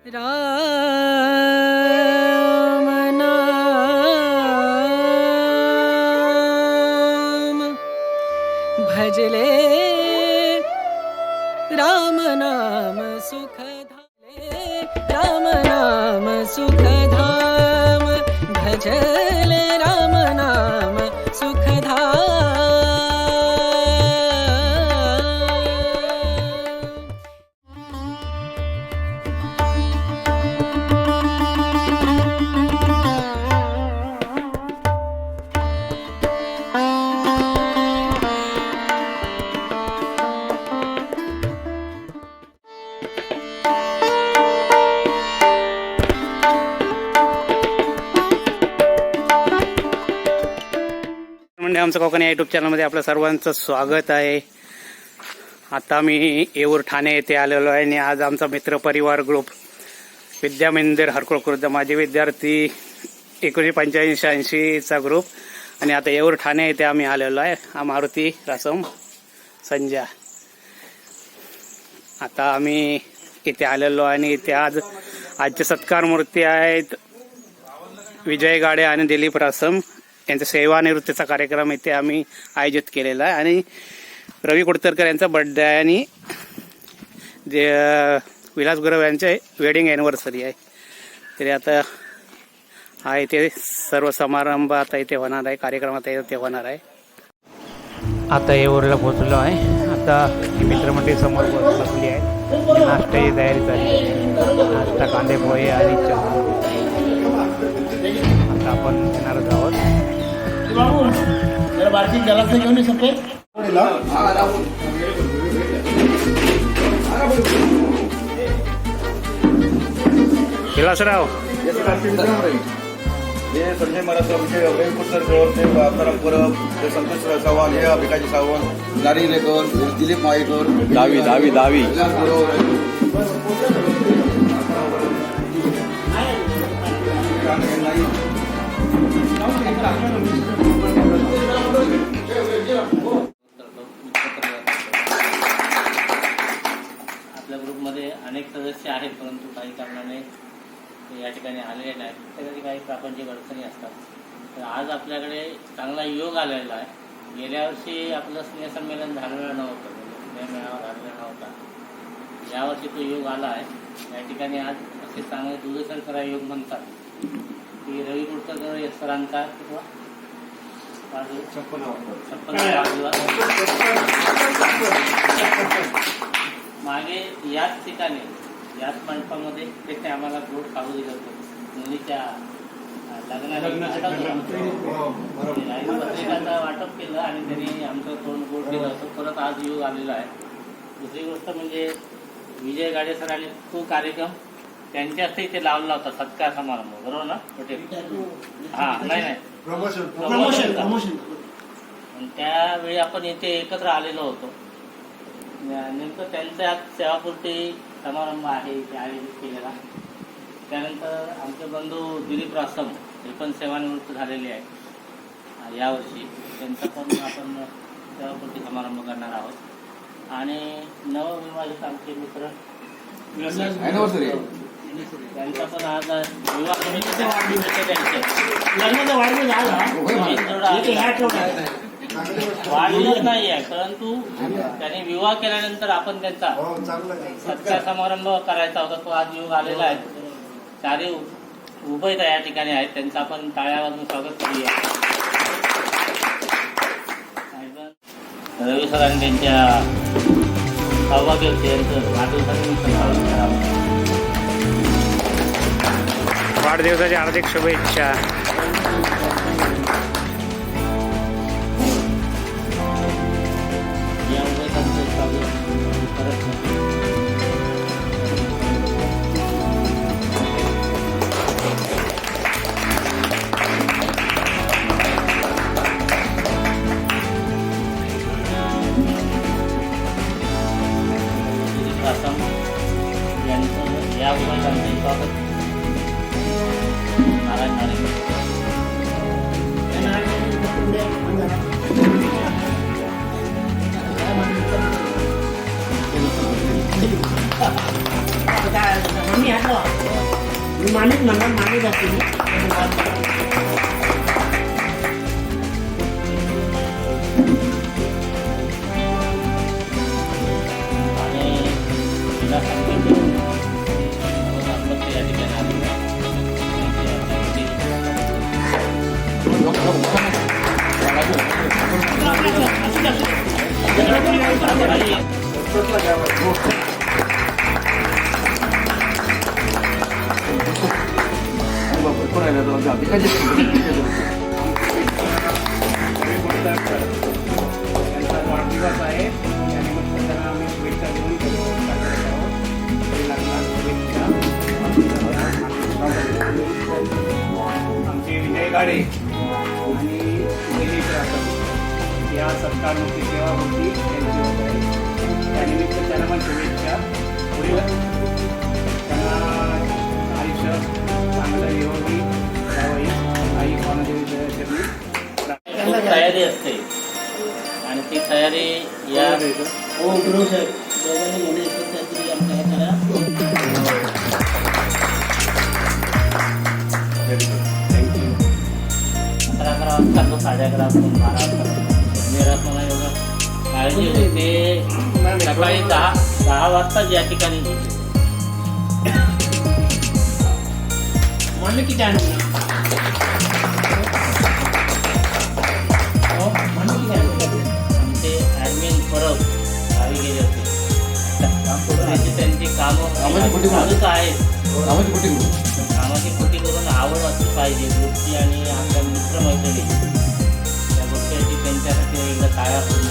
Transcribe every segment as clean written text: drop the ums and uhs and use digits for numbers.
राम नाम भजले राम नाम सुख धाले राम नाम सुख धाम भजले राम नाम सुख धाम। म्हणजे आमचं कोकण या युट्यूब चॅनलमध्ये आपलं सर्वांचं स्वागत आहे। आता मी येऊर ठाणे येथे आलेलो आहे आणि आज आमचा मित्र परिवार ग्रुप विद्या मंदिर हरकुळ खुर्द माजी विद्यार्थी 1985-86चा ग्रुप आणि आता येऊर ठाणे येथे आम्ही आलेलो आहे। हा मारुती रासम संजा। आता आम्ही इथे आलेलो आणि इथे आजचे सत्कार मूर्ती आहेत विजय गाडे आणि दिलीप रासम यांचा सेवानिवृत्तीचा कार्यक्रम इथे आम्ही आयोजित केलेला आहे आणि रवी कुडतरकर यांचा बर्थडे आहे आणि विलास गुरव यांचे वेडिंग अॅनिव्हर्सरी आहे। तरी आता हा इथे सर्व समारंभ आता इथे होणार आहे, कार्यक्रम आता इथे होणार आहे। आता येऊरला पोहोचलो आहे। आता मित्रमंडळी समोर बसली आहे, नाश्त्याची तयारी झाली, नाश्ता कांदे पोहे आणि चहा। आता आपण येणारच आहोत। घेऊन सगळे विलासराव हे संजय महाराज रविकुटर ते आत्माराम परब ते संतोष चव्हाण हे भिकाजी सावंत नारी लेकर दिलीप मायेकर दावी आपल्या ग्रुपमध्ये अनेक सदस्य आहेत, परंतु काही कारणाने या ठिकाणी आलेले नाहीत। त्यासाठी काही प्रापंचिक अडचणी असतात। तर आज आपल्याकडे चांगला योग आलेला आहे। गेल्या वर्षी आपलं स्नेहसंमेलन झालेलं नव्हतं, स्नेहमेळावा झालेला नव्हता। यावर्षी तो योग आला आहे। या ठिकाणी आज असे चांगले दूरदर्शन करा योग म्हणतात की रवी कुडतरकर सरांचा किंवा 56 मागे याच ठिकाणी याच मंडपामध्ये त्याने आम्हाला गोड खाऊ दिलं होतं। मुलीच्या लग्नाला वाटप केलं आणि त्यांनी आमचं तोंड गोड केलं होतं। परत आज योग आलेला आहे। दुसरी गोष्ट म्हणजे विजय गाडे सरांनी तो कार्यक्रम त्यांच्या हस्ते इथे लावला होता, सत्कार समारंभ, बरोबर ना? नाही प्रमोशन। त्यावेळी आपण इथे एकत्र आलेलो होतो। नेमकं त्यांच्या सेवापूर्ती समारंभ आहे इथे आयोजित केलेला। त्यानंतर आमचे बंधू दिलीप रासम हे पण सेवानिवृत्त झालेले आहेत यावर्षी, त्यांचा पण आपण सेवापूर्ती समारंभ करणार आहोत। आणि नवविवाहित आमचे मित्र त्यांचा पण आज विवाह समितीचे वाढदिवस नाही आहे, परंतु त्यांनी विवाह केल्यानंतर आपण त्यांचा सत्कार समारंभ करायचा होता। तो आज योग आलेला आहे। चारही उभय या ठिकाणी आहेत, त्यांचं आपण टाळ्या वाजवून स्वागत करूया। रवी सरांनी त्यांच्या सौभाग्यवती यांचं वाढदिवसाच्या हार्दिक शुभेच्छा। या उभयतांचं स्वागत करत यांचं या उभयतांचं स्वागत नारायण माणूस म्हणणार माणूस असतील आणि तिला सांगितलं या ठिकाणी आलेलं वाढदिवस आहे त्यानिमित्त त्यांना आम्ही शुभेच्छा देऊन आमचे विजय गाडे आणि दिलीप राठोड या सत्कारमूर्ती सेवा होती त्यांची होत आहे त्यानिमित्त त्यांना पण शुभेच्छा पुढील त्यांना आयुष्य चांगलं निरोगी त्यावेळी आई कोणादेवी चरणी खूप तयारी असते आणि ती तयारी या गुरु साहेब दोघांनी म्हणजे एकत्र आमच्या हे करा. अकरा वाजता तो 11:30 12 वाजता निराश मला एवढं काळजी होती ते सकाळी 10 वाजताच या ठिकाणी म्हणलं की काय आमचे ॲडमिन परब गावी गेले होते त्यांची कामं चालूच आहेत कामाची कृती करून आवड असली पाहिजे गोष्टी आणि आपल्या मित्रमैत्रिणी त्या गोष्टीची त्यांच्यासाठी एकदा टाळ्या होऊन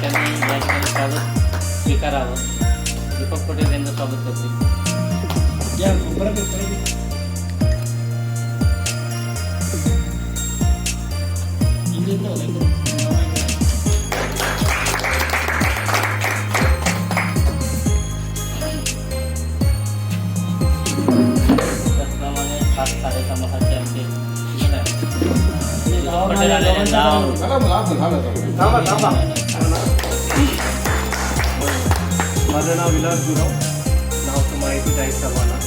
त्यांनी या ठिकाणी स्वागत स्वीकारावं. दीपक पटेल यांचं स्वागत करते. त्याचप्रमाणे खास कार्यक्रमासाठी आमचे पटेल आलेले माझं नाव विलास गुरव नाव तर माहितीच आहे सर्वांना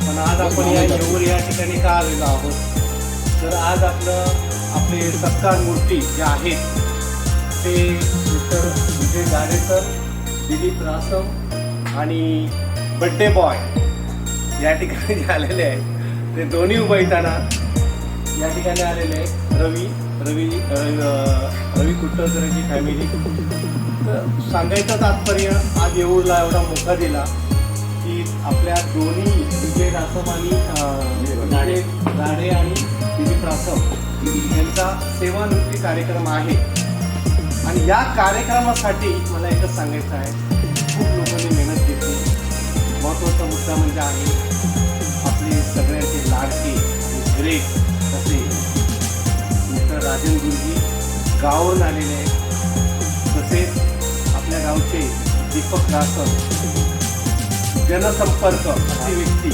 पण आज आपण या येऊर या ठिकाणी का आलेलो आहोत तर आज आपले सत्कार मूर्ती जे आहेत ते मिस्टर विजय गाडेकर दिलीप रासम आणि बड्डे बॉय या ठिकाणी जे आलेले आहेत ते दोन्ही उभयताना या ठिकाणी आलेले आहे रवी कुट्टरकरांची फॅमिली. तर सांगायचं तात्पर्य आज येऊरला एवढा मोका दिला की आपल्या दोन्ही विजय रासम आणि गाडे आणि दिलीप रासम यांचा सेवानिवृत्ती कार्यक्रम आहे आणि या कार्यक्रमासाठी मला एकच सांगायचं आहे खूप लोकांनी मेहनत घेतली. महत्त्वाचा मुद्दा म्हणजे आहे आपले सगळ्यांचे लाडके आणि ग्रेट असे मिस्टर राजन गुरुजी गावावरून आलेले आहेत तसेच आपल्या गावचे दीपक रासम जनसंपर्क अशी व्यक्ती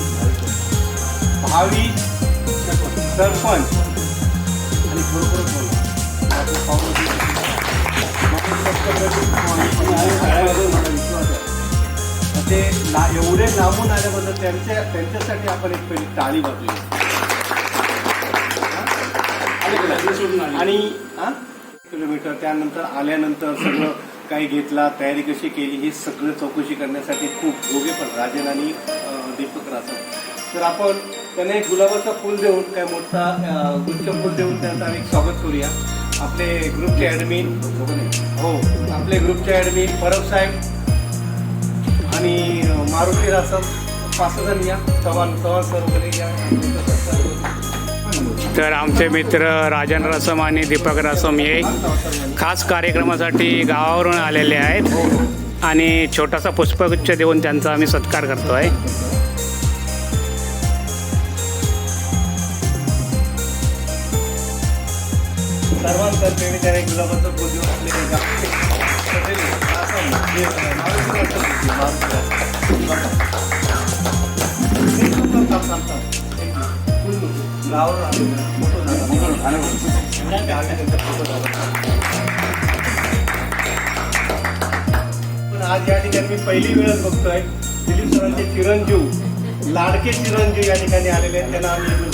भावी सरपंच आणि बरोबर ते एवढे लांबून आल्याबद्दल त्यांच्यासाठी आपण एक पहिली टाळी वाजवली आणि किलोमीटर त्यानंतर आल्यानंतर सगळं काही घेतला तयारी कशी केली ही सगळं चौकशी करण्यासाठी खूप दोघे पण राजन आणि दीपक रासम. तर आपण त्यांना एक गुलाबाचा फूल देऊन काय मोठा गुच्छ फूल देऊन त्यांचं एक स्वागत करूया. आपले ग्रुपचे ॲडमिन आपले ग्रुपचे ॲडमिन परब साहेब आणि मारुती रासम 5 जण या चव्हाण सर वगैरे या. तर आमचे मित्र राजन रासम आणि दीपक रासम हे खास कार्यक्रमासाठी गावावरून आलेले आहेत आणि छोटासा पुष्पगुच्छ देऊन त्यांचा आम्ही सत्कार करतो आहे. सर्वांतर्फे मी त्याने गुलाबाचं फूल देऊन आपले आज या ठिकाणी मी पहिली वेळच बघतोय दिलीप सरांचे चिरंजीव, लाडके चिरंजीव या ठिकाणी आलेले आहेत. त्यांना आम्ही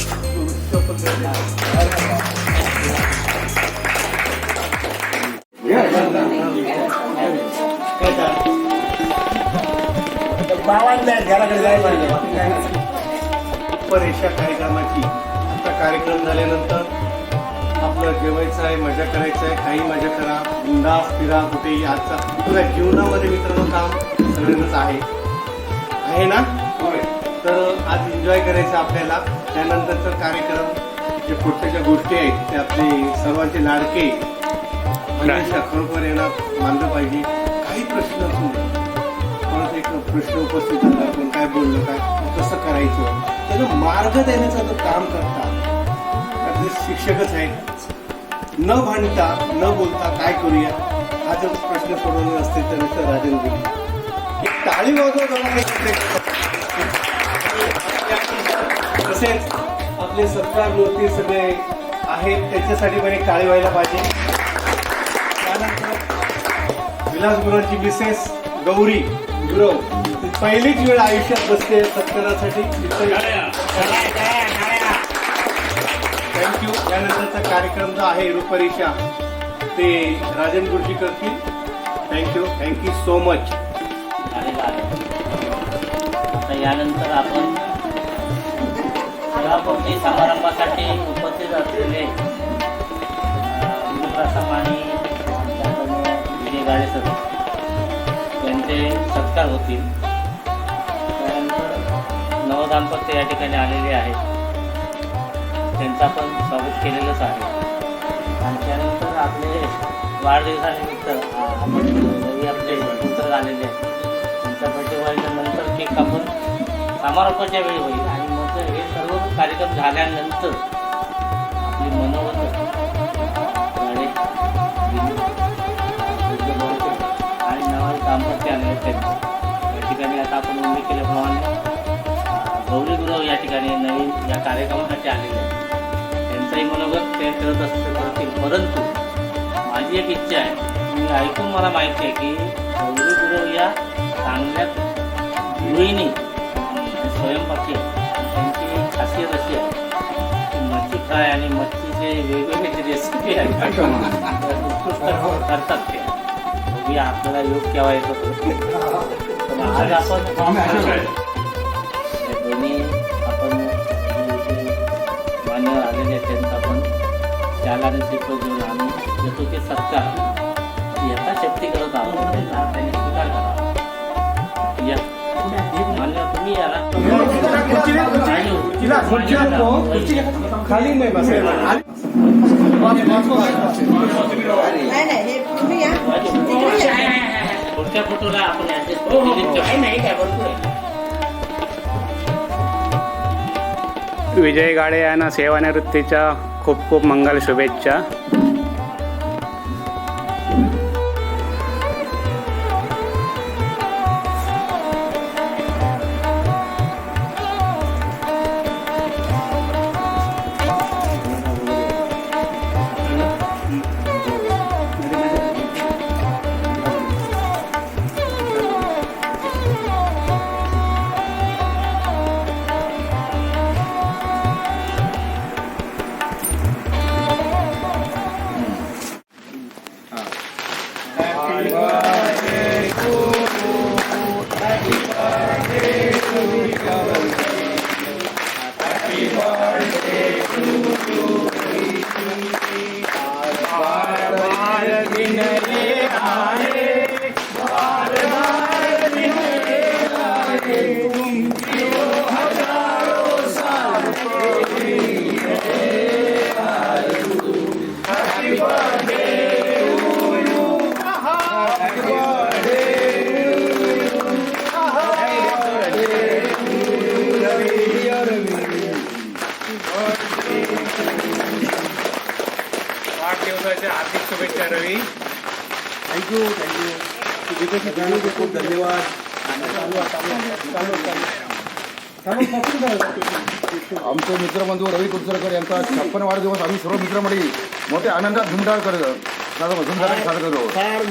परेशा कार्यक्रमाची आता कार्यक्रम झाल्यानंतर आपलं जेवायचं आहे, मजा करायचं आहे, काही मजा करा, बिंदास फिरा कुठेही. आजचा तुझ्या जीवनामध्ये मित्रांनो काम सगळ्यांनाच आहे ना. तर आज एन्जॉय करायचं आपल्याला. त्यानंतरचा कार्यक्रम जे पुढच्या ज्या गोष्टी आहेत ते आपले सर्वांचे लाडके मनीषा खरोखर यांना मानलं पाहिजे. काही प्रश्न असू नये, परत एक प्रश्न उपस्थित झाला, आपण काय बोललो, काय कसं करायचं, त्याचं मार्ग देण्याचं जो काम करतात आपले शिक्षकच आहेत. न भांडता न बोलता काय करूया हा जर प्रश्न सोडवले असते तर मिस्टर राजन गुरु एक टाळी तसेच आपले सत्कार मूर्ती सगळे आहेत त्याच्यासाठी पण एक टाळी व्हायला पाहिजे. त्यानंतर विलास गुरुची मिसेस गौरी गुरव पहिलीच वेळ आयुष्यात बसते सत्कारासाठी. थँक्यू. यानंतरचा कार्यक्रम जो आहे रूपरेषा ते राजन गुरुजी करतील. Thank you so much. आता यानंतर आपण सभापूर्ती समारंभासाठी उपस्थित असलेले प्रथम आणि विजय गाडे सर यांचे सत्कार होतील. त्यानंतर नवदाम्पत्य या ठिकाणी आलेले आहेत, त्यांचं पण स्वागत केलेलंच आहे. आणि त्यानंतर आपले वाढदिवसानिमित्त आपण आपले पुत्र आलेले आहेत, त्यांचा बड्डे व्हायच्यानंतर केक कापून समारोपाच्या वेळी होईल. आणि मग हे सर्व कार्यक्रम झाल्यानंतर आपली मनोगत आणि नवा दाम्पत्य आले त्यांचं या ठिकाणी आता आपण उल्लेख केल्याप्रमाणे गौरी गुरव या ठिकाणी नवीन या कार्यक्रमासाठी आलेले आहेत. त्यांचंही मनोगत ते करत करतील. परंतु माझी एक इच्छा आहे, मी ऐकून मला माहिती आहे की गौरी गुरव या चांगल्या गृहिणी स्वयंपाकी त्यांची खासियत अशी आहे की मच्छी फ्राय आणि मच्छीचे वेगवेगळे जे रेसिपी आहेत उत्कृष्ट करतात ते. बघूया आपल्याला योग केव्हा येतो. पण आज आपण दोन्ही आपण मान्यवर आलेले आहेत त्यांचा आपण त्याला नेतृत्व देऊन आम्ही येतो ते सत्कार यथाशक्ती करत आहोत. त्यांनी स्वीकार करावा. या मान्य तुम्ही याला खाली नाही बसायला. पुढच्या फोटोला आपण ऍडजस्ट करू. नाही काय भरपूर आहे. विजय गाडे यांना सेवानिवृत्तीच्या खूप खूप मंगल शुभेच्छा. वाढदिवसाच्या हार्दिक शुभेच्छा रवी. थँक्यू. खूप धन्यवाद. आमचे मित्रबंधू रवी कुलकर्णी यांचा 56 वाढदिवस आम्ही सर्व मित्रमंडळी मोठ्या आनंदात धुमधाम करत फार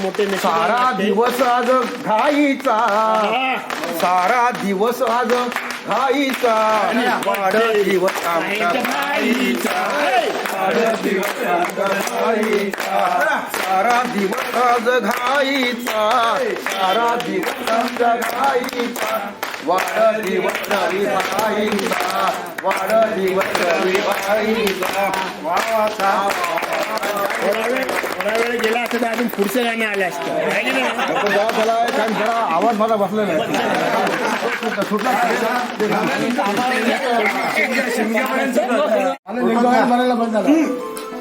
मोठे नेते सारा आहेत. दिवस आज घाईचा, सारा दिवस आज घाईचा, वाढ दिवस आमचा घाईचा, वाढ दिवस आमचा घाईचा, सारा दिवस आज घाईचा, सारा दिवस आमचा घाईचा, वाढ दिवस रवी घाईचा, वाढ दिवस रवी घाईचा. थोडा वेळ गेला असं तर अजून पुढचं गाणं आलं असतं आहे की नाही? नको जाऊ त्याला, कारण जरा आवाज माझा बसला नाही सुटला म्हणायला बंद झाला.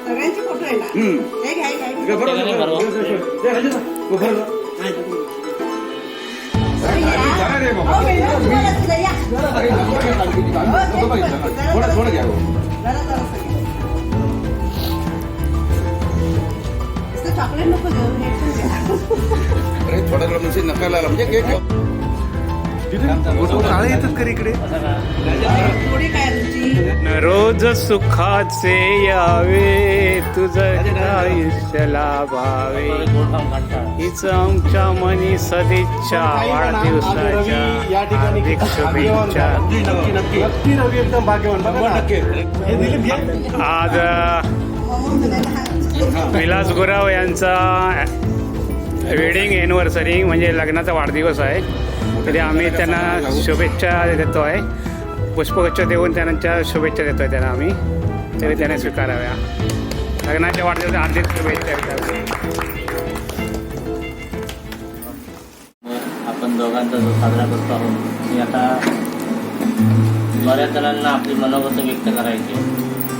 सगळ्यांचे फोटो आहे ना हे घ्याय घ्याय थोडं घ्या. चॉकलेट नको देऊ अरे थोडा वेळ म्हणजे नकायला म्हणजे केक काळे येतात का इकडे? असं का थोडी काय रुची रोज सुखाचे यावे तुझं आयुष्य लाभावे, गोड काम काढतात. हीच आमच्या मनी सदिच्छा, वाढदिवसाच्या या ठिकाणी हार्दिक शुभेच्छा. नक्की रवी एकदम भाग्यवान. बघा. हे दिलीप घे. आज विलास गुराव यांचा वेडिंग एनिव्हर्सरी म्हणजे लग्नाचा वाढदिवस आहे, तरी आम्ही त्यांना शुभेच्छा देतो आहे. पुष्पगुच्छ देऊन त्यांच्या शुभेच्छा देतो आहे त्यांना आम्ही, तरी त्याने स्वीकाराव्या. लग्नाच्या वाढदिवसाच्या हार्दिक शुभेच्छा. आपण दोघांचा जो साजरा करतो आहोत, मी आता बऱ्याच जणांना आपली मनोगत व्यक्त करायची.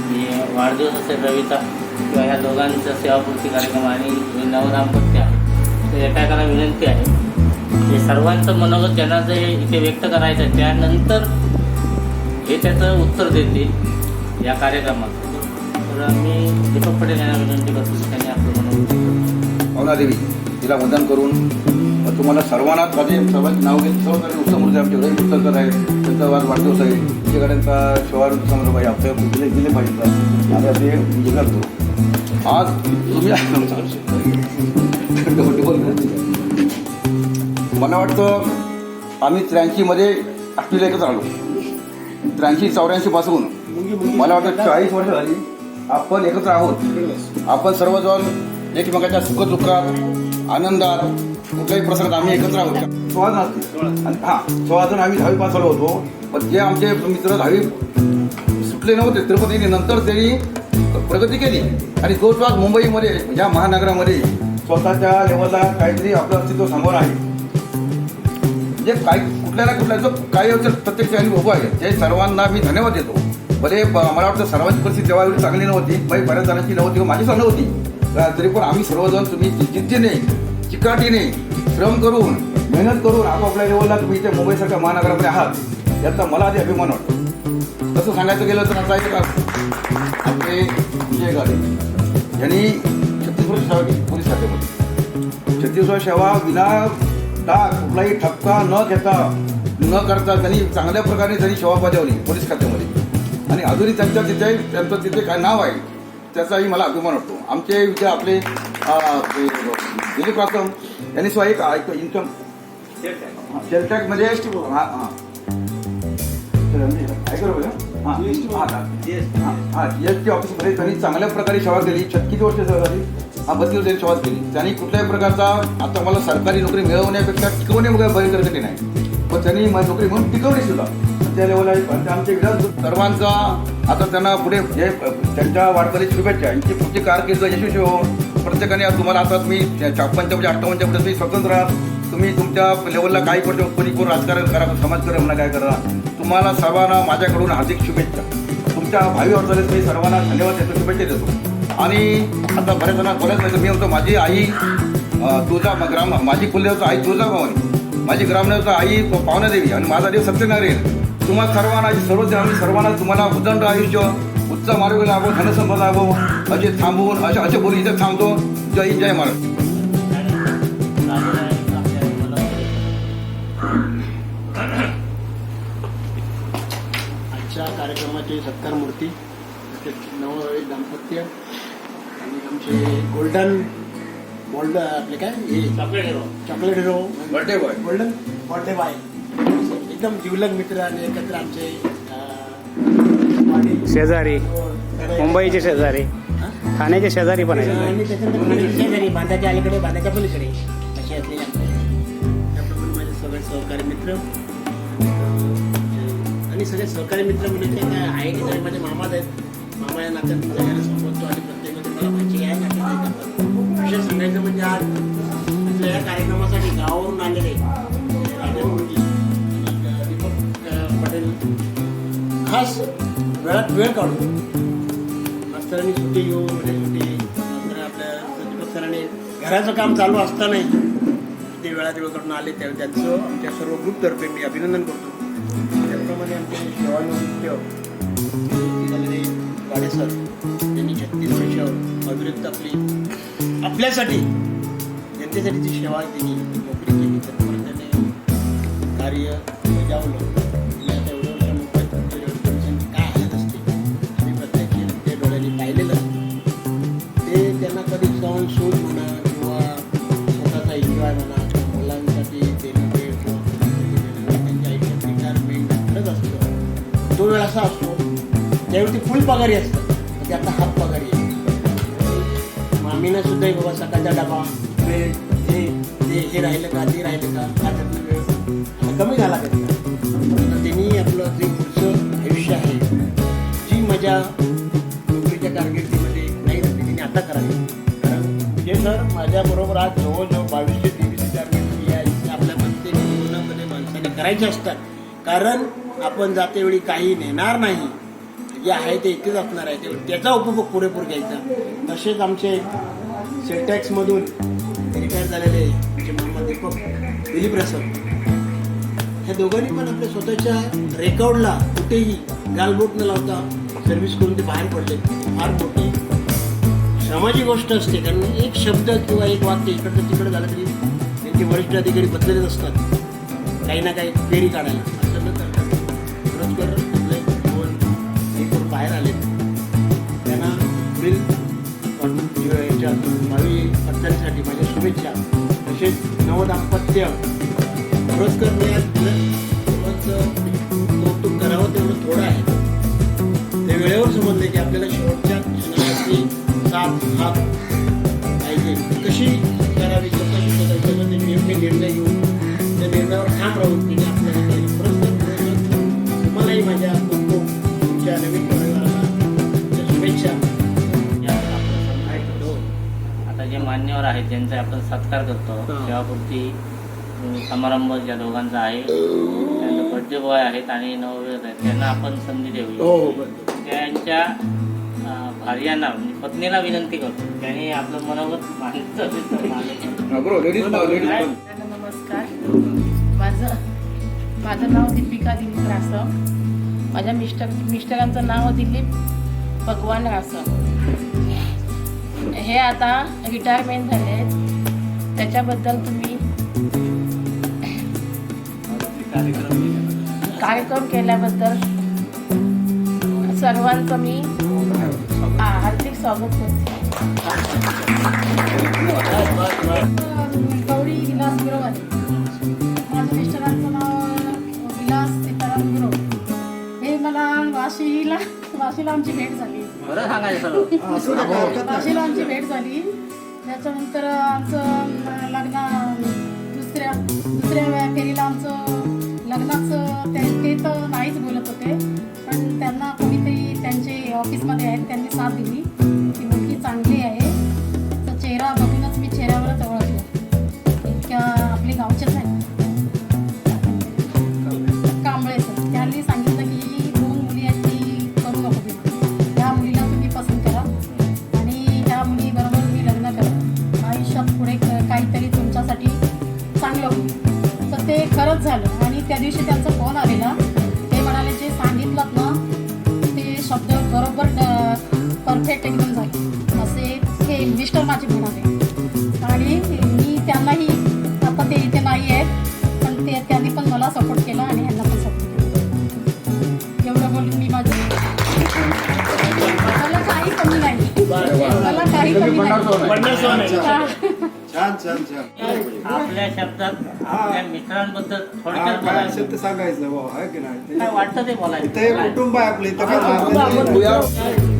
मी वाढदिवस असेल रवीचा किंवा ह्या दोघांचा सेवापूर्ती कार्यक्रम आणि हे नवदाम्पत्य आहे, तर एकाएकाला विनंती आहे हे सर्वांचं मनोगत ज्यांना जे इथे व्यक्त करायचं आहे त्यानंतर हे त्याचं उत्तर देतील या कार्यक्रमात. तर मी दीपक पटेल यांना विनंती करतो की त्यांनी आपलं मनोगत. पवनादेवी तिला वंदन करून तुम्हाला सर्वांना माझे सर्वांचे नाव घेत सर्व काही उत्तम मूर्ती आमचे उदय पुस्तकर आहे, त्यांचा आज वाढदिवस आहे, तुमच्याकड्यांचा शोभार समारंभ आहे, आपल्या दिले पाहिजे आम्ही आपले जिल्हा करू. आज तुम्ही मला वाटतं आम्ही 83मध्ये आठवीला एकत्र आलो. 83-84 पासून मला वाटतं 40 वर्ष झाली आपण एकत्र आहोत. आपण सर्वजण एकमेकाच्या सुखदुःखात आनंदात कुठल्याही प्रसंगात आम्ही एकत्र आहोत. 16 जण असतील आणि 16 जण आम्ही 10वी पास झालो होतो. पण जे आमचे मित्र 10वी सुटले नव्हते तिरुपतीने, नंतर त्यांनी प्रगती केली आणि तो आज मुंबईमध्ये या महानगरामध्ये स्वतःच्या लेवलला काहीतरी आपलं अस्तित्व समोर आहे. म्हणजे काय कुठल्या ना कुठल्या जो काही प्रत्येक ठिकाणी उभं आहे ते सर्वांना मी धन्यवाद देतो. भले मला वाटतं सर्वांची परिस्थिती तेव्हा एवढी चांगली नव्हती, बऱ्याच जणांची नव्हती, माझी सुद्धा नव्हती, तरी पण आम्ही सर्वजण तुम्ही जिद्दीने चिकाटीने श्रम करून मेहनत करून आपापल्या लेवलला तुम्ही इथे मुंबईसारख्या महानगरामध्ये आहात याचा मला आधी अभिमान वाटतो. तसं सांगायचं गेलं तर असं आहे का आपले विजय गाडे यांनी 36 वर्ष सेवा केली पोलीस खात्यामध्ये. 36 वर्ष सेवा विना कुठलाही ठपका न करता त्यांनी चांगल्या प्रकारे त्यांनी सेवा बजावली पोलीस खात्यामध्ये आणि अजूनही त्यांचं तिथे काय नाव आहे त्याचाही मला अभिमान वाटतो. आमचे विजय आपले दिलीप रासम यांनी सुद्धा एक इन्कम शेलटॅकमध्ये जीएसटी ऑफिसमध्ये त्यांनी चांगल्या प्रकारे सेवा केली. 36 वर्ष सेवा झाली. 32 वर्षांनी सेवा केली. त्यांनी कुठल्याही प्रकारचा आता मला सरकारी नोकरी मिळवण्यापेक्षा टिकवणे भयंकर कठीण आहे, पण त्यांनी माझी नोकरी म्हणून टिकवली सुद्धा त्या लेवलला आहे. आमचे विधान सर्वांचा आता त्यांना पुढे जे त्यांच्या वाटचालीची शुभेच्छा, यांची पुढची कारकीर्द यशस्वी हो. प्रत्येकाने तुम्हाला आता तुम्ही 56 58 तुम्ही स्वतंत्र आहात. तुम्ही तुमच्या लेवलला काही कोणी राजकारण करा, समाजकारण म्हणा काय करा, तुम्हाला सर्वांना माझ्याकडून हार्दिक शुभेच्छा. तुमच्या भावी वाटचालीस मी सर्वांना धन्यवाद देतो, शुभेच्छा देतो. आणि आता बऱ्याच जणांना बोलायचं नाही, मी म्हणतो माझी आई माझी कुलदेवता आई तुळजाभवानी, माझी ग्रामदेवता आई पावनादेवी आणि माझा देव सत्यनारायण. तुम्हाला सर्वांना तुम्हाला उदंड आयुष्य, उच्च मार्ग लाभो, धनसंपदा लाभो असे थांबवून असे बोलून इथे थांबतो. जय जय महाराज. आजच्या कार्यक्रमाची सत्कार मूर्ती नवविवाहित दाम्पत्य आणि आमचे गोल्डन गोल्ड आपले काय हे chocolate hero. Chocolate hero birthday boy golden birthday boy एकदम जिवलग मित्र आणि एकत्र आमचे वडील. शेजारी हो, मुंबईचे शेजारी ठाण्याचे शेजारी पण आहेत आणि त्याच्यानंतर शेजारी बांधाच्या अलीकडे बांधाच्या पलीकडे असे असलेले आमचे त्याप्रमाणे माझे सगळे सहकारी मित्र आणि सगळे सहकारी मित्र म्हणजे ते काय आहे की नाही माझे मामाच आहेत. मामा या नात्यात सगळ्यांना संबोधतो आणि प्रत्येकाने मला माहिती आहे नाते विषय सांगायचं म्हणजे आज आपल्या या कार्यक्रमासाठी गावावरून आलेले राजन मुलगी आणि दीपक पटेल खास वेळात वेळ काढून सरांनी सुट्टी घेऊन म्हणजे सुट्टी नंतर आपल्या दीपक सरांनी घराचं काम चालू असतानाही ते वेळात वेळ करून आले त्यांचं आमच्या सर्व ग्रुपतर्फे मी अभिनंदन करतो. त्याप्रमाणे आमचे सेवानिवृत्त झालेले गाडे सर त्यांनी 36 वर्ष अविरत आपल्यासाठी जनतेसाठी जी सेवा त्यांनी नोकरी केली तर त्याने कार्य बजावलं. आता एवढं वर्ष मुंबईत काय हालत असते आम्ही प्रत्यक्ष ते डोळ्यांनी पाहिलेलं ते त्यांना कधी जाऊन शोध म्हणा किंवा स्वतःचा एन्जॉय म्हणा किंवा मुलांसाठी देणं वेळ किंवा त्यांच्या आयुष्यात रिटायरमेंट करत असतो. तो वेळ असा असतो त्यावेळी फुल पगारी असतं म्हणजे आता हाफ पगारी आहे. मामीनं सुद्धा बाबा सकाळचा डबा वेळ हे राहिलं का ते राहिलं का हा त्यातला वेळ आता कमी झाला त्यांचा. तर त्यांनी आपलं जे पुढचं आयुष्य आहे जी मजा नोकरीच्या कारकिर्दीमध्ये नाही राहते त्यांनी आता करावी. कारण हे सर माझ्याबरोबर आज जवळजवळ 22 ते 23 रिटायरमेंट या आपल्या प्रत्येक जीवनामध्ये माणसाने करायचे असतात. कारण आपण जातेवेळी काही नेणार नाही जे आहे ते इथेच असणार आहे त्याचा उपभोग पुरेपूर घ्यायचा. तसेच आमचे सेलटॅक्समधून रिटायर झालेले आमचे मामा दीपक दिलीप रसद ह्या दोघांनी पण आपल्या स्वतःच्या रेकॉर्डला कुठेही गालबोट न लावता सर्व्हिस करून ते बाहेर पडले. फार मोठी श्रमाची गोष्ट असते कारण एक शब्द किंवा एक वाक्य इकडचं तिकडं झालं तरी त्यांचे वरिष्ठ अधिकारी बदलेलेच असतात काही ना काही फेरी काढायला. असं न करता खरंच आपले दोन बाहेर आले त्यांना पुढील याच्या भावी वाटचालीसाठी माझ्या शुभेच्छा. तसेच नवदाम्पत्य पुरस्कार कौतुक करावं तेवढं थोडं आहे. ते वेळेवर समजले की आपल्याला शेवटच्या क्षणासाठी साथ हात पाहिजे कशी करावी कशी शोधायचं ते योग्य निर्णय घेऊन त्या निर्णयावर ठाम राहून तिने आपल्याला पुरस्कार तुम्हालाही माझ्या खूप खूप तुमच्या नवीन परिवाराला शुभेच्छा. आता जे मान्यवर आहेत ज्यांचा आपण सत्कार करतो सेवापूर्ती समारंभ ज्या दोघांचा आहे त्यांचा बर्थडे बॉय आहेत आणि नवविवाहित आहेत त्यांना आपण संधी देऊ. त्यांच्या भार्यांना म्हणजे पत्नीला विनंती करतो त्यांनी आपलं मनोगत मांडलं. नमस्कार, माझं नाव दीपिका दिलीप रासम. माझ्या मिस्टरांचं नाव दिलीप भगवान रासम. हे आता रिटायरमेंट झाले त्याच्याबद्दल तुम्ही कार्यक्रम केल्याबद्दल सर्वांचं मी हार्दिक स्वागत करते. गौरी विलास गिरोवर. माझ्या मिस्टरांचं नाव विलास सीताराम गिरो. हे मला वाशीला आमची भेट झाली. बरं सांगायचं वाशीला आमची भेट झाली. त्याच्यानंतर आमचं लग्न दुसऱ्या फेरीला आमचं लग्नाचं ते तर नाहीच बोलत होते पण त्यांना कोणीतरी त्यांचे ऑफिसमध्ये आहेत त्यांनी साथ दिली की मुलगी चांगली आहे. तर चेहरा बघूनच मी चेहऱ्यावरच ओळखलं. इतक्या आपले गावचेच आहेत कांबळे सर. त्यांनी सांगितलं की 2 मुली आहेत ती करू नको तुम्ही ह्या मुलीला तुम्ही पसंत करा आणि ह्या मुलीबरोबर मी लग्न करा आयुष्यात पुढे काहीतरी तुमच्यासाठी चांगलं होईल. तर ते खरंच झालं आणि त्या दिवशी त्यांचा फोन आलेला. ते म्हणाले जे सांगितलं ना ते शब्द बरोबर परफेक्ट एकदम झाले असे हे मिस्टर माझे म्हणाले. आणि मी त्यांनाही आता ते इथे नाही आहेत पण त्यांनी पण मला सपोर्ट केला आणि यांना पण सपोर्ट केला. एवढं बोलून मी माझं मला काही कमी नाही. मला काही कमी नाही. छान छान छान आपल्या शब्दात आपल्या मित्रांबद्दल थोडक्यात काय बोलायचं. असेल ते सांगायचं भाऊ आहे की नाही काय वाटतं ते इथं बोलायचं. एक कुटुंब आहे आपलं इथं काय मारलं नाही.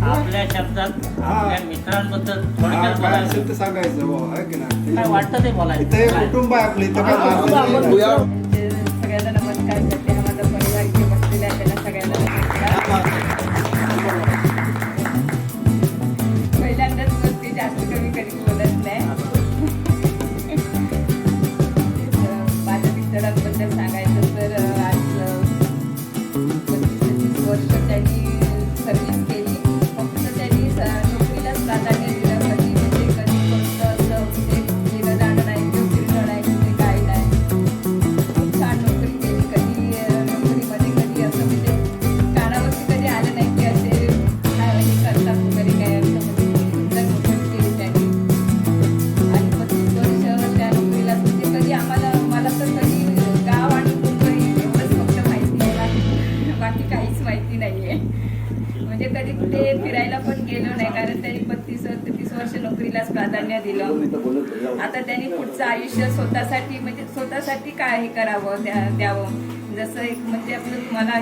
आपल्या शब्दात आपल्या मित्रांबद्दल थोडक्यात काय बोलायचं. असेल ते सांगायचं भाऊ आहे की नाही काय वाटतं ते इथं बोलायचं. एक कुटुंब आहे आपलं इथं काय मारलं नाही. सगळ्यांना नमस्कार करते. हा माझा परिवार इथे बसलेला आहे त्यांना सगळ्यांना नमस्कार. पहिल्यांदाच बसते, जास्त कमी कधी बोलत नाही. माझ्या मित्रांबद्दल सांगायचं तर आज 25 वर्ष त्यांनी सर्व्हिस केली. फक्त त्यांनी नोकरीलाच प्राधान्य दिलं. कधी म्हणजे कधी कोणतं असं म्हणजे येणं जाणं नाही किंवा फिरणं नाही कुठे काय नाही. खूप छान नोकरी केली. कधी नोकरीमध्ये कधी असं म्हणजे कानावरती कधी आलं नाही की असे हे करतात वगैरे काय असं म्हणजे सुंदर नोकरी केली त्यांनी. आणि 25 वर्ष त्या नोकरीला म्हणजे कधी मला तर कधी गाव आणि मुंबई एवढंच फक्त माहिती आहे. बाकी काहीच माहिती नाही आहे. म्हणजे कधी कुठे फिरायला पण गेलो नाही कारण त्यांनी 30 वर्ष नोकरीलाच प्राधान्य दिलं. आता त्यांनी पुढचं आयुष्य स्वतःसाठी म्हणजे स्वतःसाठी काय हे करावं द्यावं. जसं एक म्हणजे आपलं तुम्हाला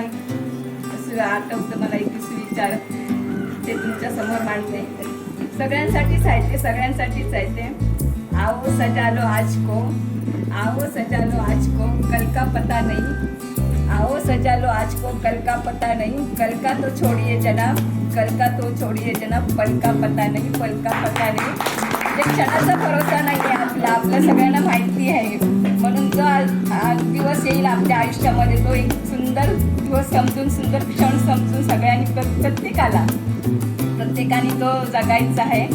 असं आठवतं मला एक विचार ते तुमच्या समोर मांडते. सगळ्यांसाठीच आहे ते, सगळ्यांसाठीच आहे ते. आओ सजालो आज को, आओ सजालो आज को, कल का पता नहीं. आओ सजालो आज को, कल का पता नहीं. कल का तो छोड़िए जनाब, कल का तो छोड़िए जनाब, पल का पता नहीं, पल का पता नहीं. म्हणजे क्षणाचा भरोसा नाही आहे आपलं सगळ्यांना माहिती आहे. म्हणून जो आज दिवस येईल आपल्या आयुष्यामध्ये तो एक सुंदर दिवस समजून, सुंदर क्षण समजून सगळ्यांनी प्रत्येकाने तो जगायचा आहे.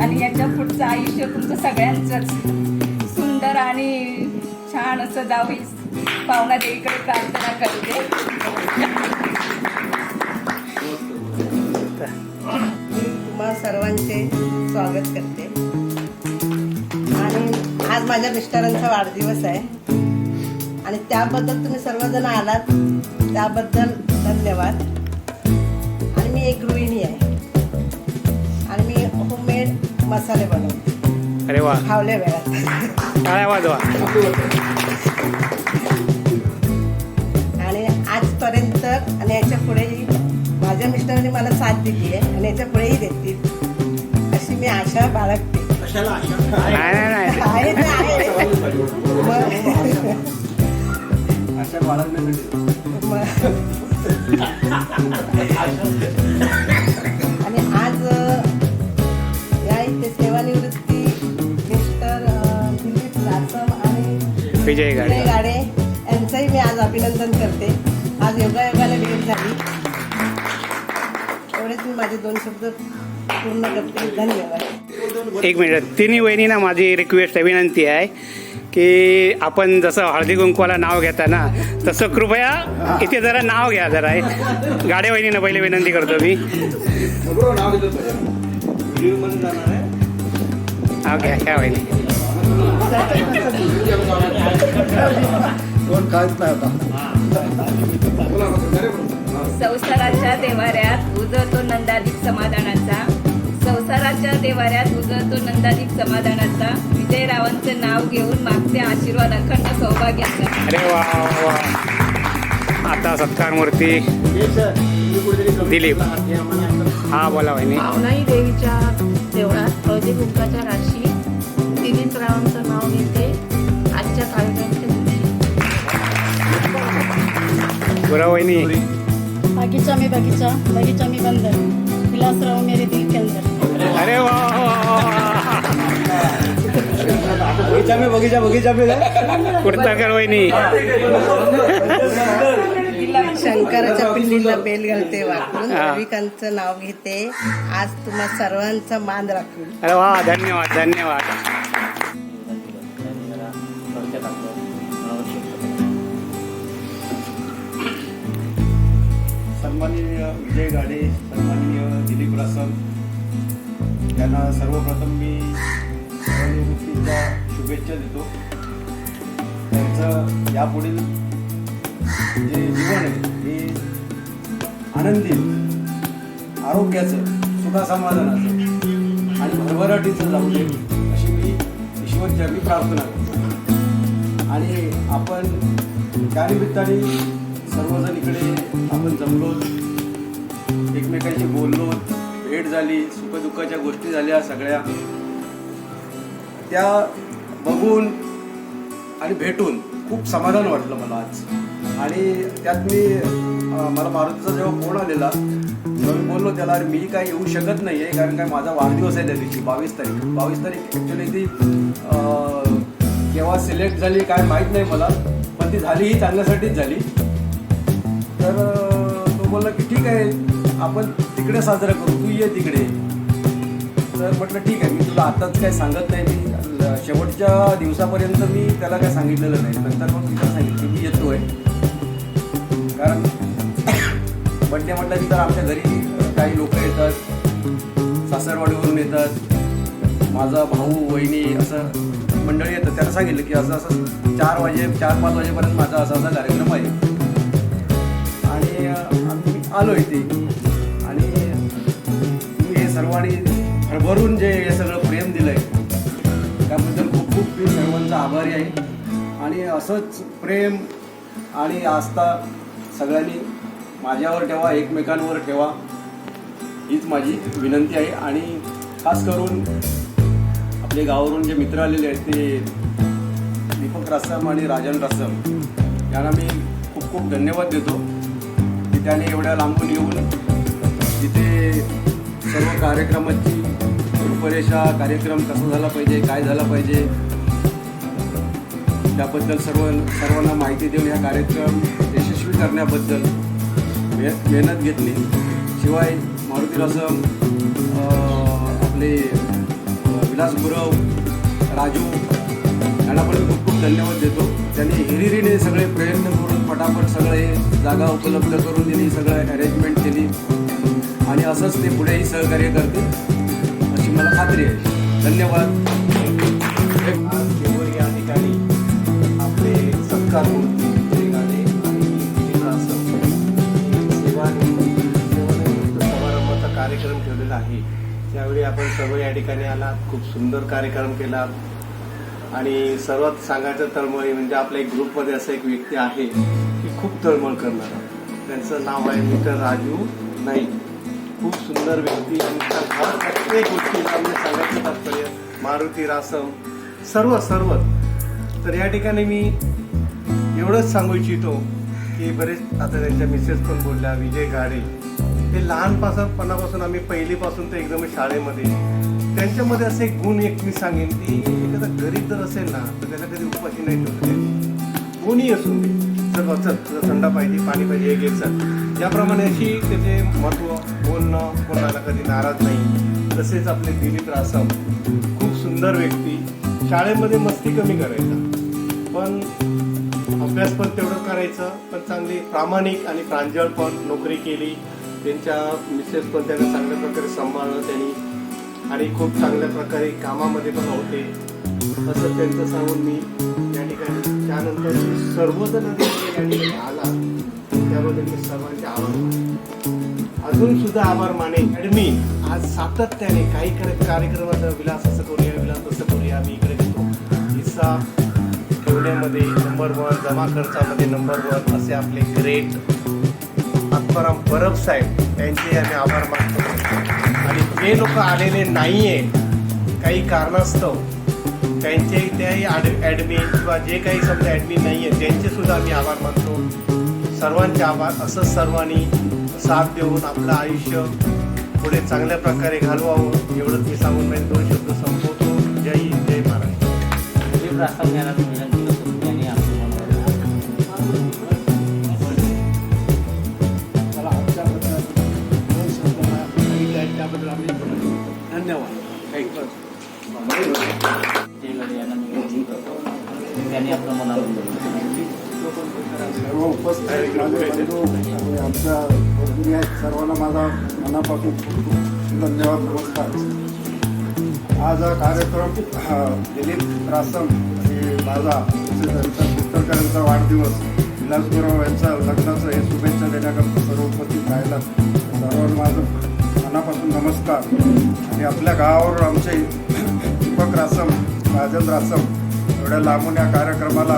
आणि याच्या पुढचं आयुष्य तुमचं सगळ्यांचंच सुंदर आणि छान असं जावं ही पावना देवीकडे प्रार्थना करते. तुम्हा सर्वांचे स्वागत करते. आणि आज माझ्या मिस्टरांचा वाढदिवस आहे आणि त्याबद्दल तुम्ही सर्वजण आलात त्याबद्दल धन्यवाद. आणि मी एक गृहिणी आहे आणि मी होममेड मसाले बनवते अरे वा, फावल्या वेळात. काय वाजवा. आणि आजपर्यंत आणि याच्या पुढेही माझ्या मिस्टरांनी मला साथ दिली आहे आणि याच्या पुढेही देतील अशी मी आशा बाळगते. कशाला आशा? नाही आहे ते आहे. अशा आणि आज या इथे सेवानिवृत्ती मिस्टर दिलीप लासम आणि विजय गाडे गाडे यांचंही मी आज अभिनंदन करते. आज योगायोगाने भेट झाली. एवढेच मी माझे 2 शब्द पूर्ण करते. धन्यवाद. एक मिनिट. तिन्ही वहिनींना माझी रिक्वेस्ट आहे, विनंती आहे की आपण जसं हळदी कुंकवाला नाव घेता ना तसं कृपया इथे जरा नाव घ्या. जरा गाडे वहिनीनं पहिले विनंती करतो मी. नाव घेतो व्हिडिओ मध्ये जाणार आहे. नाव घ्या घ्या वहिनी. कोण काहीच नाही आता. संसाराच्या देवाऱ्यात उजळतो नंदादीप समाधानाचा. संसाराच्या देवाऱ्यात उजळतो नंदादीप समाधानाचा. विजयरावांचं नाव घेऊन मागचे आशीर्वाद अखंड सौभाग्याचा. अरे वा वा. आता सत्कारमूर्ती दिलीप. हा बोला वहिनी. पावनाई देवीच्या देवळात हळदी कुंकाच्या राशी दिलीप रावांचं नाव घेते आजच्या कार्यक्रमाच्या दिवशी. बरं वहिनी. बगीचा मी बगीचा, बगीचा मी बंदर, विलासराव मेरे दिल के अंदर. अरे वा वा. बगीचा में कुर्ता कर वहिनी. शंकराच्या पिल्लीला बेल घालते वाकून भाविकांचं नाव घेते. आज तुम्हा सर्वांचा मान राखून. अरे वा. धन्यवाद धन्यवाद. थोडक्यात आपलं सन्माननीय विजय गाडे, सन्माननीय दिलीप रासम यांना सर्वप्रथम मी सेवानिवृत्तीच्या शुभेच्छा देतो. त्यांचं यापुढील जे जीवन आहे हे आनंदी, आरोग्याचं, सुखासमाधानाचं आणि भरभराटीचं जाऊ दे अशी मी ईश्वर ईश्वरचरणी प्रार्थना करतो. आणि आपण त्यानिमित्ताने सर्वजण इकडे आपण जमलो, एकमेकांशी बोललो, भेट झाली, सुखदुःखाच्या गोष्टी झाल्या सगळ्या. त्या बघून आणि भेटून खूप समाधान वाटलं मला आज. आणि त्यात मला मारुतीचा जेव्हा फोन आलेला तेव्हा मी बोललो त्याला, अरे मी काय येऊ शकत नाही आहे, कारण काय माझा वाढदिवस आहे त्या दिवशी 22 तारीख. ॲक्च्युली ती केव्हा सिलेक्ट झाली काय माहीत नाही मला, पण ती झाली ही चांगल्यासाठीच झाली. तर तो बोलला की ठीक आहे आपण तिकडे साजरा करू, तू ये तिकडे. तर म्हटलं ठीक आहे, मी तुला आताच काय सांगत नाही, मी शेवटच्या दिवसापर्यंत मी त्याला काय सांगितलेलं नाही. नंतर मग मी त्याला सांगितलं की मी येतो आहे, कारण बड्डे म्हटल्यानंतर आमच्या घरी काही लोक येतात, सासरवाडीवरून येतात, माझा भाऊ वहिनी असं मंडळी येतात. त्याला सांगितलं की असं असं 4-5 वाजेपर्यंत माझा असा असा कार्यक्रम आहे. आणि आम्ही आलो इथे आणि तुम्ही हे सर्वांनी भरभरून जे हे सगळं प्रेम दिलं आहे त्याबद्दल खूप खूप मी सर्वांचा आभारी आहे. आणि असंच प्रेम आणि आस्था सगळ्यांनी माझ्यावर ठेवा, एकमेकांवर ठेवा, हीच माझी विनंती आहे. आणि खास करून आपले गावावरून जे मित्र आलेले आहेत ते दीपक रासम आणि राजन रासम यांना मी खूप खूप धन्यवाद देतो की त्याने एवढ्या लांबून येऊन तिथे सर्व कार्यक्रमाची रूपरेषा, कार्यक्रम कसा झाला पाहिजे, काय झाला पाहिजे त्याबद्दल सर्वांना माहिती देऊन हा कार्यक्रम यशस्वी करण्याबद्दल मेहनत घेतली. शिवाय मारुती रासम, आपले विलास गुरव, राजू यांना पण मी खूप खूप धन्यवाद देतो. त्यांनी हिरिरीने सगळे प्रयत्न करून फटाफट सगळे जागा उपलब्ध करून दिली, सगळं अरेंजमेंट केली आणि असंच ते पुढेही सहकार्य करतील अशी मला खात्री आहे. धन्यवाद. आज केवळ या ठिकाणी आपले सत्कार मूर्ती गाणे आणि समारंभाचा कार्यक्रम ठेवलेला आहे. त्यावेळी आपण सर्व या ठिकाणी आलात, खूप सुंदर कार्यक्रम केला. आणि सर्वात सांगायचं तळमळी म्हणजे आपल्या एक ग्रुपमध्ये असं एक व्यक्ती आहे की खूप तळमळ करणारा, त्यांचं नाव आहे मिस्टर राजू नाईक. खूप सुंदर व्यक्ती, प्रत्येक गोष्टीला म्हणजे सांगायचं तात्पर्य मारुती रासम सर्व. तर या ठिकाणी मी एवढंच सांगू इच्छितो की बरेच आता त्यांच्या मिसेस पण बोलल्या, विजय गाडे, ते लहानपणापासून आम्ही पहिलीपासून तर एकदम शाळेमध्ये त्यांच्यामध्ये असे एक गुण एक मी सांगेन की एखादा गरीब जर असेल ना तर त्याला कधी उपाशी नाही ठेवलं, कोणी असून दे, चल तुला थंडा पाहिजे, पाणी पाहिजे, हे घे चल. याप्रमाणे अशी त्याचे महत्त्व, बोलणं, कोणाला कधी नाराज नाही. तसेच आपले दिलीप रासम खूप सुंदर व्यक्ती, शाळेमध्ये मस्ती कमी करायचा पण अभ्यास पण तेवढं करायचं, पण चांगली प्रामाणिक आणि प्रांजळ पण नोकरी केली. त्यांच्या मिसेस पण त्यांना चांगल्या प्रकारे सांभाळलं त्यांनी आणि खूप चांगल्या प्रकारे कामामध्ये पण होते असं त्यांचं सांगून मी या ठिकाणी त्यानंतर सर्वजण या ठिकाणी आला त्याबद्दल मी सर्वांचे आभार माने. अजून सुद्धा आभार माने ॲडमिन आज सातत्याने काही कार्यक्रमाचा विलास असं करूया, विलास तसं करूया, आम्ही इकडे घेतो हिस्सा ठेवण्यामध्ये नंबर 1, जमा खर्चामध्ये नंबर 1 असे आपले ग्रेट आत्माराम परब साहेब त्यांचे आम्ही आभार मानतो. आणि जे लोक आलेले नाही आहे काही कारणास्तव त्यांचे त्याही ॲडमिन किंवा जे काही समजा ॲडमिन नाही आहे त्यांचेसुद्धा आम्ही आभार मानतो. सर्वांचे आभार. असंच सर्वांनी साथ देऊन आपलं आयुष्य पुढे चांगल्या प्रकारे घालवावं एवढंच मी सांगून मी 2 शब्द संपवतो. जय हिंद, जय महाराष्ट्र. दिलीप रासम यांना विनंती करतो त्यांनी आपलं त्याबद्दल आम्ही धन्यवाद. यांना मी विनंती करतो त्यांनी आपलं मनावर सर्व उपस्थित आमच्या बंधू आहेत सर्वांना माझा मनापासून धन्यवाद, नमस्कार. आज हा कार्यक्रम दिलीप रासम हे माझा त्यांचा पुस्तकांचा वाढदिवस, विलास गुरव यांचा लग्नाचं हे शुभेच्छा देण्याकरता सर्व उपस्थित राहिला सर्वांना माझं मनापासून नमस्कार. आणि आपल्या गावावर आमचे दीपक रासम राजेंद्र आसम एवढ्या लांबून या कार्यक्रमाला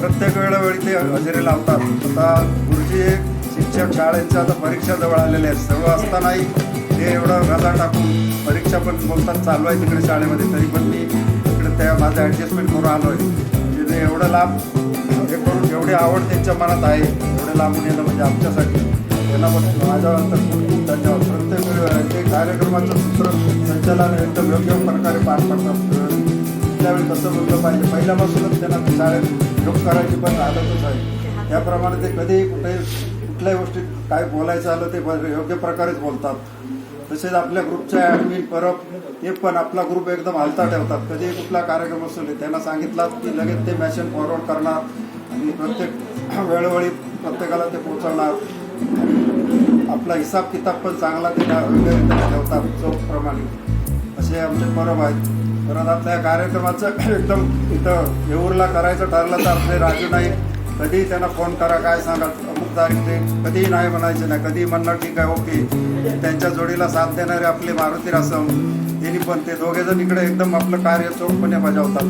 प्रत्येक वेळोवेळी ते हजेरी लावतात. आता गुरुजी शिक्षक शाळेच्या आता परीक्षा जवळ आलेल्या आहेत. सर्व असतानाही ते एवढं रजा टाकून परीक्षा पण बोलतात चालू आहे तिकडे शाळेमध्ये, तरी पण मी तिकडे त्या माझं ॲडजस्टमेंट करून आलो आहे. म्हणजे एवढं लांब हे करून एवढी आवड त्यांच्या मनात आहे, एवढे लांबून येणं म्हणजे आमच्यासाठी त्यांना पण माझ्यानंतर खूप खूप धन्यवाद. प्रत्येक ते कार्यक्रमाचं सूत्र संचालन एकदम योग्य प्रकारे पार पडतात. त्यावेळी तसं बोललं पाहिजे. पहिल्यापासूनच त्यांना शाळेत योग करायची पण आदतच आहे. त्याप्रमाणे ते कधीही कुठल्याही गोष्टीत काय बोलायचं आलं ते योग्य प्रकारेच बोलतात. तसेच आपल्या ग्रुपच्या ॲडमिन परब ते पण आपला ग्रुप एकदम हलता ठेवतात. कधी कुठला कार्यक्रम असेल त्यांना सांगितलं की लगेच ते मेसेज फॉरवर्ड करणार आणि प्रत्येक वेळोवेळी प्रत्येकाला ते पोहोचवणार. आपला हिसाब किताब पण चांगला ते ठेवतात चौकप्रमाणे. असे आमचे परब आहेत. परत आपल्या या कार्यक्रमाचं एकदम इथं येऊरला करायचं ठरलं तर आपले राजू नाईक कधीही त्यांना फोन करा, काय सांगा अमुक तारीख ते कधीही नाही म्हणायचे नाही, कधीही म्हणणं ठीक आहे ओके. त्यांच्या जोडीला साथ देणारे आपले मारुती रासम यांनी पण ते दोघेजण इकडे एकदम आपलं कार्य चोखपणे बजावतात.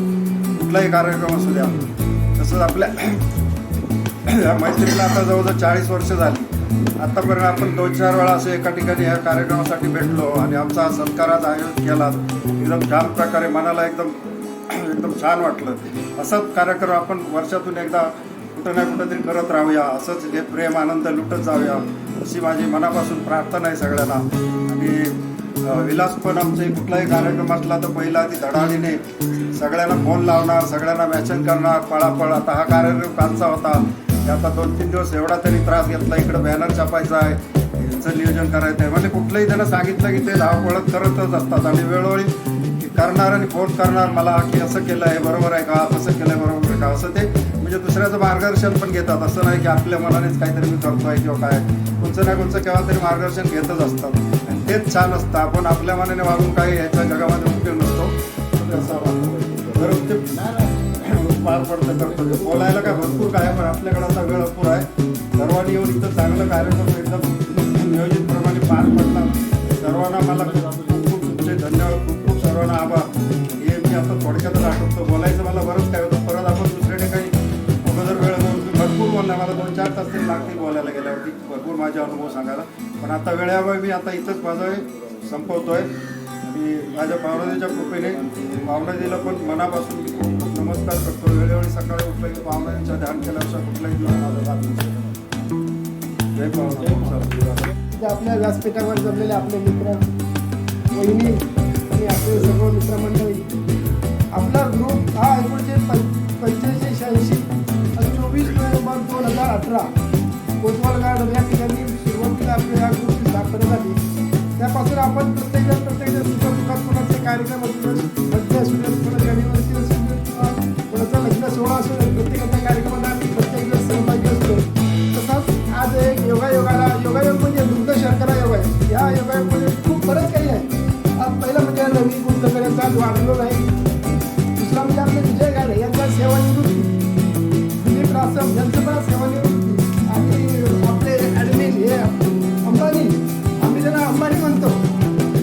कुठलाही कार्यक्रम असू द्या. तसंच आपल्या या मैत्रीला आता जवळजवळ 40 वर्ष झाली. आतापर्यंत आपण 2-4 वेळा असे एका ठिकाणी या कार्यक्रमासाठी भेटलो आणि आमचा हा सत्कार आज आयोजित केला. एकदम छान प्रकारे मनाला एकदम छान वाटलं. असाच कार्यक्रम आपण वर्षातून एकदा कुठं ना कुठं तरी करत राहूया. असंच हे प्रेम आनंद लुटत जाऊया अशी माझी मनापासून प्रार्थना आहे सगळ्यांना. आणि विलास पण आमचे कुठलाही कार्यक्रम असला तर पहिला आधी धडाडीने सगळ्यांना फोन लावणार, सगळ्यांना मॅसेज करणार पळापळ. आता हा कार्यक्रम कालचा होता, आता 2-3 दिवस एवढा तरी त्रास घेतला. इकडं बॅनर छापायचा आहे, याचं नियोजन करायचं आहे. म्हणजे कुठलंही त्यांना सांगितलं की ते धावपळत करतच असतात आणि वेळोवेळी करणार आणि फोन करणार मला की असं केलं आहे बरोबर आहे का, तसं केलं आहे बरोबर आहे का, असं ते म्हणजे दुसऱ्याचं मार्गदर्शन पण घेतात. असं नाही की आपल्या मनानेच काहीतरी मी करतोय किंवा काय, कोणचं ना कोणचं केव्हा तरी मार्गदर्शन घेतच असतात. आणि तेच छान असतं. आपण आपल्या मनाने वागून काही याच्या जगामध्ये उपयोग नसतो. बरोबर ते पार पडतं करतो. बोलायला काय भरपूर काय, पण आपल्याकडे आता वेळ अपुरा आहे. सर्वांनी येऊन इथं चांगलं कार्यक्रम एकदम नियोजितप्रमाणे पार पडला. सर्वांना मला खूप खूप तुमचे धन्यवाद, खूप खूप सर्वांना आभार. हे मी आता थोडक्यातच आठवतो. बोलायचं मला बरंच काय होतं. परत आपण दुसऱ्या ठिकाणी अगोदर वेळ भरपूर बोलला. मला 2-4 तास तरी लागतील बोलायला गेल्यावरती, भरपूर माझे अनुभव सांगायला. पण आता वेळेअभावी मी आता इथंच माझं संपवतोय. आणि माझ्या पावनदेच्या कृपेने पावनदेला पण मनापासून मी खूप खूप नमस्कार करतो. वेळोवेळी सकाळी उठलं की पावनदेचं ध्यान केल्याशिवाय कुठलाही दिवस माझा जात नसतो. जय पावना. आपल्या व्यासपीठावर जमलेले आपले मित्र वहिनी आणि आपले सर्व मित्रमंडळी. आपला ग्रुप हा 1985-86 आणि 24 नोव्हेंबर 2018 कोतवाल गार्डन या ठिकाणी सुरुवातीला आपल्या या ग्रुपची स्थापना झाली. त्यापासून आपण प्रत्येकजण सुखदुःखात कोणाचे कार्यक्रम असू लग्न असू दे, कोणाच्या अनिव्हर्सरी असू दे किंवा कोणाचा लग्न सोहळा असू दे, प्रत्येकाच्या कार्यक्रमाला आम्ही प्रत्येकजण सहभागी असतो. तसंच आज एक योगायोग म्हणजे दुग्ध शर्करा योग आहे. या योगायोगमध्ये खूप बरंच काही आहे. आज पहिला म्हणजे रवी कुंडकर यांचा आज वाढलो नाही. दुसरा म्हणजे आपले विजय गाडे यांचा सेवानिवृत्ती, दिलीप रासम यांचं पण सेवानिवृत्ती. आणि आपले ॲडमिन हे अंबानी, आम्ही त्यांना अंबानी म्हणतो,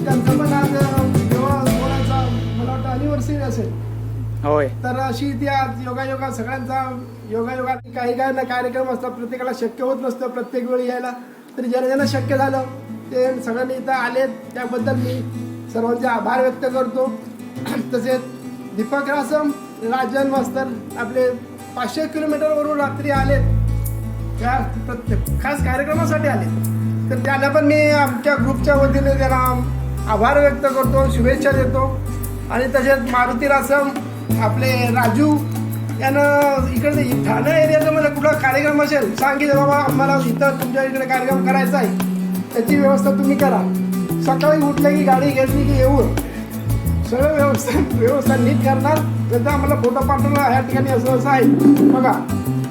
त्यांचं पण आज जेव्हा बोलायचा मला वाटतं अनिव्हर्सरी असेल. होय. तर अशी ती आज योगायोगा सगळ्यांचा योगायोगात काही कार्यक्रम असतात. प्रत्येकाला शक्य होत नसतं प्रत्येक वेळी यायला. तरी ज्यांना शक्य झालं ते सगळ्यांनी इथं आले त्याबद्दल मी सर्वांचे आभार व्यक्त करतो. तसेच दीपक रासम, राजन मास्तर आपले 500 किलोमीटरवरून रात्री आले त्या प्रत्येक खास कार्यक्रमासाठी आले. तर त्याला पण मी आमच्या ग्रुपच्या वतीने त्यांना आभार व्यक्त करतो, शुभेच्छा देतो. आणि तसेच मारुती रासम, आपले राजू यानं इकडे ठाणे एरियाचा मला कुठला कार्यक्रम असेल सांगितलं बाबा आम्हाला इथं तुमच्या इकडे कार्यक्रम करायचा आहे, त्याची व्यवस्था तुम्ही करा. सकाळी उठलं की गाडी घेतली की येऊन सगळं व्यवस्था नीट करणार. त्याचा आम्हाला फोटो पाठवला ह्या ठिकाणी असं आहे बघा.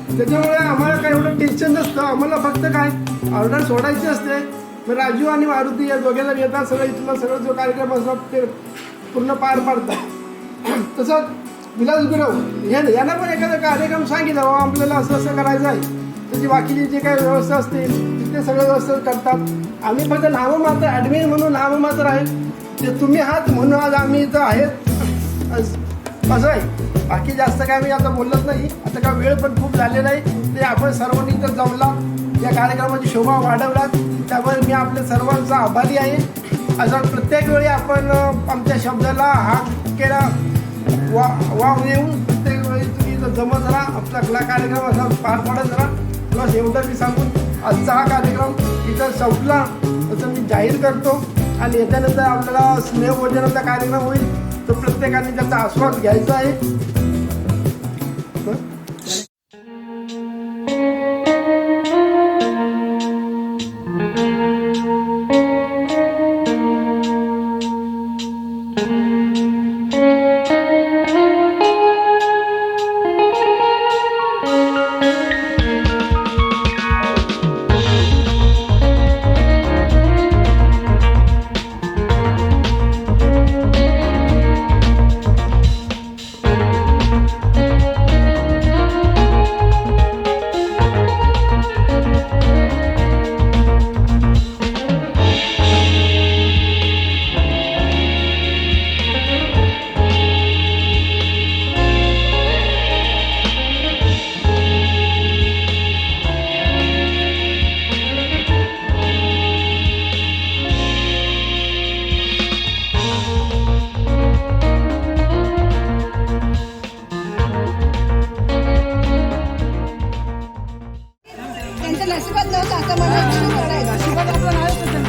त्याच्यामुळे आम्हाला काही एवढं टेन्शन नसतं. आम्हाला फक्त काय ऑर्डर सोडायची असते. मग राजू आणि मारुती या दोघांना येतात, सगळं इथलं सगळं जो कार्यक्रम असतात ते पूर्ण पार पाडतात. तसंच विलास गुरव यांना पण एखादा कार्यक्रम सांगितलं बाबा आपल्याला असं असं करायचं आहे, त्याची बाकीची जी काही व्यवस्था असते ते सगळं व्यवस्थित करतात. आम्ही फक्त नाममात्र ॲडमिन म्हणून नाममात्र आहे. ते तुम्ही आहात म्हणून आज आम्ही इथं आहेत. असं आहे. बाकी जास्त काय मी आता बोलत नाही. आता काय वेळ पण खूप झालेला आहे. ते आपण सर्वांनी तर जमला या कार्यक्रमाची शोभा वाढवला, त्यामुळे मी आपल्या सर्वांचा आभारी आहे. असं प्रत्येक वेळी आपण आमच्या शब्दाला हात केला वाव येऊन प्रत्येक वेळी तुम्ही इथं जमत राहा, आपला कार्यक्रम असा पार पाडत राहा. बस एवढं मी सांगून आजचा हा कार्यक्रम इथं संपला असं मी जाहीर करतो. आणि याच्यानंतर आपल्याला स्नेहभोजनाचा कार्यक्रम होईल, तो प्रत्येकाने त्याचा आस्वाद घ्यायचा आहे. त्यांच्या नशिबात नव्हतं असं म्हणायचं. नशिबात आपलं नाव होतं.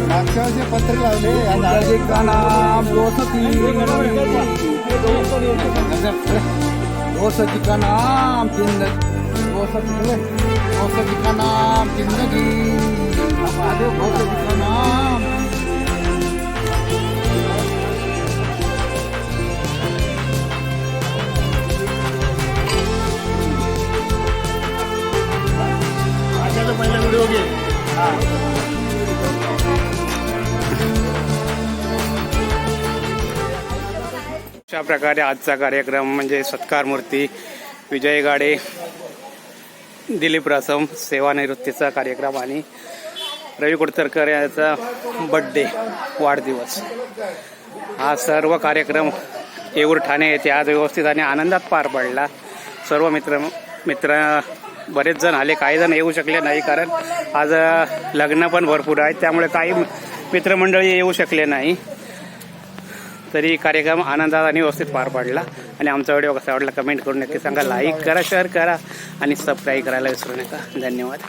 मागच्या वर्षी पत्र लावले का नाम दोसती दोसती का नाम जिंदगी दोसती का नाम जिंदगी दोसती का नाम. पहिला व्हिडिओ घे. अशा प्रकारे आजचा कार्यक्रम म्हणजे सत्कार मूर्ती, विजय गाडे, दिलीप रासम सेवानिवृत्तीचा कार्यक्रम आणि रवी कुडतरकर यांचा बड्डे वाढदिवस, हा सर्व कार्यक्रम येऊर ठाणे येथे आज व्यवस्थित आणि आनंदात पार पडला. सर्व मित्र बरेच जण आले, काही जण येऊ शकले नाही कारण आज लग्न पण भरपूर आहेत, त्यामुळे काही मित्रमंडळी येऊ शकले नाही. तरी कार्यक्रम आनंदात आणि व्यवस्थित पार पडला. आणि आमचा व्हिडिओ कसा वाटला कमेंट करून नक्की सांगा. लाईक करा, शेअर करा आणि सबस्क्राईब करायला विसरू नका. धन्यवाद.